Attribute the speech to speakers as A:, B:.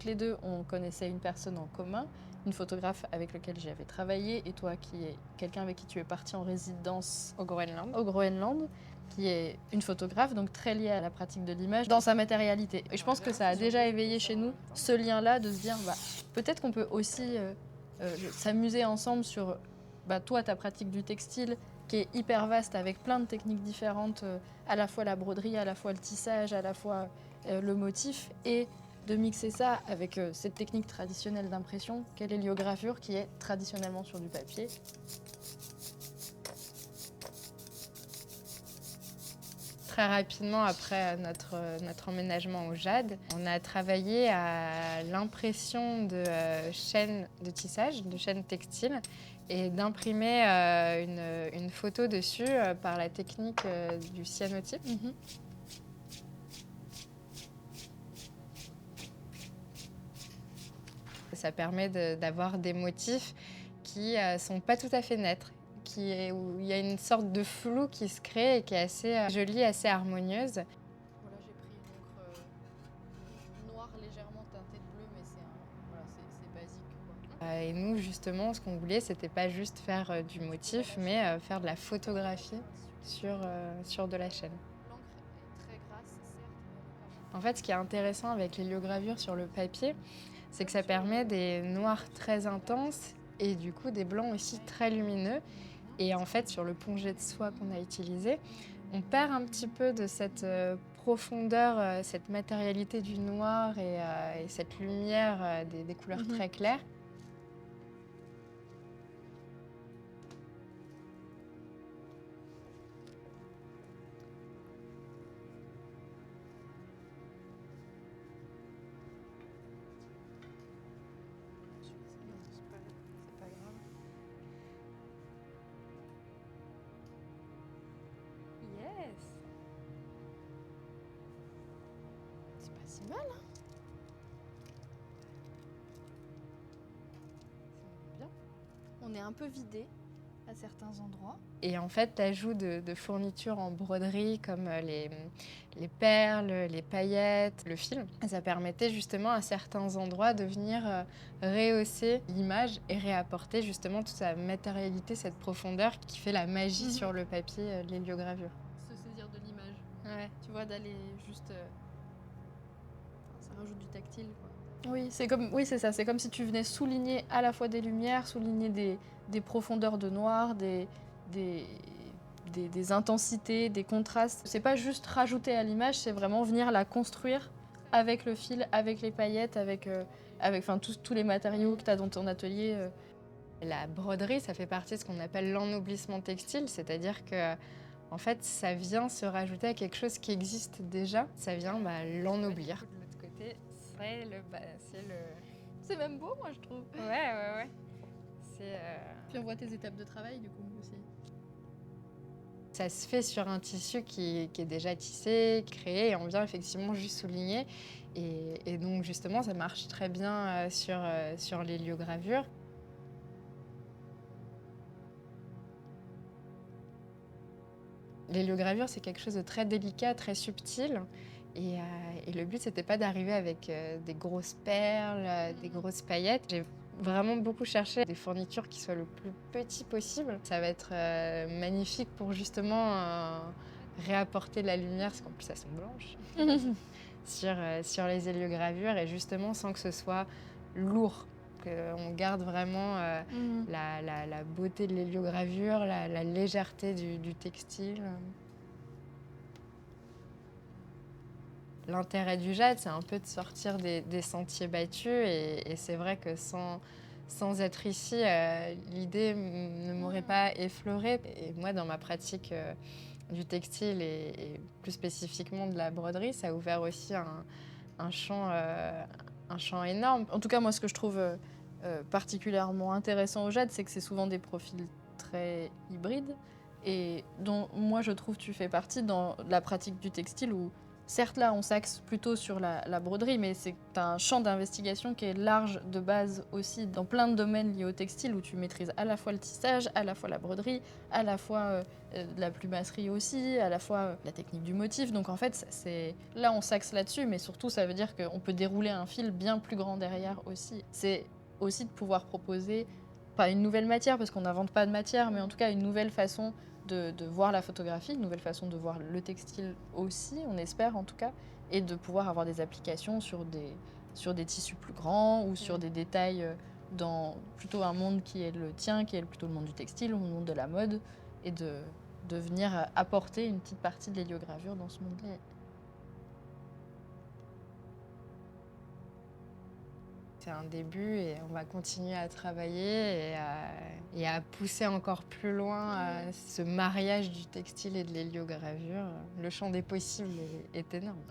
A: toutes les deux, on connaissait une personne en commun, une photographe avec laquelle j'avais travaillé, et toi qui est quelqu'un avec qui tu es partie en résidence au Groenland, qui est une photographe, donc très liée à la pratique de l'image dans sa matérialité. Et je pense que ça a déjà éveillé chez nous ce lien-là de se dire, peut-être qu'on peut aussi s'amuser ensemble sur toi, ta pratique du textile, qui est hyper vaste avec plein de techniques différentes, à la fois la broderie, à la fois le tissage, à la fois le motif, et de mixer ça avec cette technique traditionnelle d'impression qu'est l'héliogravure, qui est traditionnellement sur du papier.
B: Très rapidement après notre emménagement au Jade, on a travaillé à l'impression de chaînes de tissage, de chaînes textiles, et d'imprimer une photo dessus par la technique du cyanotype. Ça permet d'avoir des motifs qui sont pas tout à fait nets, où il y a une sorte de flou qui se crée et qui est assez jolie, assez harmonieuse.
A: Voilà, j'ai pris une encre noire légèrement teintée de bleu, mais c'est basique, quoi.
B: Et nous, justement, ce qu'on voulait, c'était pas juste faire du motif, mais faire de la photographie sur de la chaîne.
A: L'encre est très grasse, certes.
B: En fait, ce qui est intéressant avec l'héliogravure sur le papier, c'est que ça permet des noirs très intenses et du coup des blancs aussi très lumineux. Et en fait, sur le pongé de soie qu'on a utilisé, on perd un petit peu de cette profondeur, cette matérialité du noir et cette lumière des couleurs très claires.
A: C'est pas grave.
B: Yes!
A: C'est pas si mal, hein? C'est bien. On est un peu vidé à certains endroits.
B: Et en fait, l'ajout de fournitures en broderie comme les perles, les paillettes, le fil, ça permettait justement à certains endroits de venir rehausser l'image et réapporter justement toute sa matérialité, cette profondeur qui fait la magie sur le papier de l'héliogravure.
A: Se saisir de l'image.
B: Ouais.
A: Tu vois, d'aller juste... ça rajoute du tactile, quoi. Oui, c'est ça. C'est comme si tu venais souligner à la fois des lumières, souligner des profondeurs de noir, des intensités, des contrastes. C'est pas juste rajouter à l'image, c'est vraiment venir la construire avec le fil, avec les paillettes, avec tous les matériaux que tu as dans ton atelier.
B: La broderie, ça fait partie de ce qu'on appelle l'ennoblissement textile, c'est-à-dire que en fait, ça vient se rajouter à quelque chose qui existe déjà. Ça vient l'ennoblir. De l'autre côté, c'est le...
A: C'est même beau, moi, je trouve.
B: Ouais.
A: Puis on voit tes étapes de travail, du coup, aussi.
B: Ça se fait sur un tissu qui est déjà tissé, créé, et on vient effectivement juste souligner. Et donc, justement, ça marche très bien sur l'héliogravure. L'héliogravure, c'est quelque chose de très délicat, très subtil. Et le but, c'était pas d'arriver avec des grosses perles, des grosses paillettes. J'ai vraiment beaucoup cherché des fournitures qui soient le plus petit possible. Ça va être magnifique pour justement réapporter de la lumière, parce qu'en plus, elles sont blanches, sur les héliogravures, et justement sans que ce soit lourd. On garde vraiment la beauté de l'héliogravure, la légèreté du textile. L'intérêt du Jade, c'est un peu de sortir des sentiers battus, et c'est vrai que sans être ici, l'idée ne m'aurait pas effleurée. Et moi, dans ma pratique du textile et plus spécifiquement de la broderie, ça a ouvert aussi un champ énorme.
A: En tout cas, moi, ce que je trouve particulièrement intéressant au Jade, c'est que c'est souvent des profils très hybrides, et dont moi, je trouve tu fais partie dans la pratique du textile où Certes, là, on s'axe plutôt sur la broderie, mais c'est un champ d'investigation qui est large de base aussi dans plein de domaines liés au textile où tu maîtrises à la fois le tissage, à la fois la broderie, à la fois la plumasserie aussi, à la fois la technique du motif. Donc en fait, là, on s'axe là-dessus, mais surtout, ça veut dire qu'on peut dérouler un fil bien plus grand derrière aussi. C'est aussi de pouvoir proposer, pas une nouvelle matière, parce qu'on n'invente pas de matière, mais en tout cas une nouvelle façon de voir la photographie, une nouvelle façon de voir le textile aussi, on espère en tout cas, et de pouvoir avoir des applications sur des tissus plus grands ou sur des détails dans plutôt un monde qui est le tien, qui est plutôt le monde du textile ou le monde de la mode, et de venir apporter une petite partie de l'héliogravure dans ce monde-là.
B: C'est un début et on va continuer à travailler et à pousser encore plus loin ce mariage du textile et de l'héliogravure. Le champ des possibles est énorme.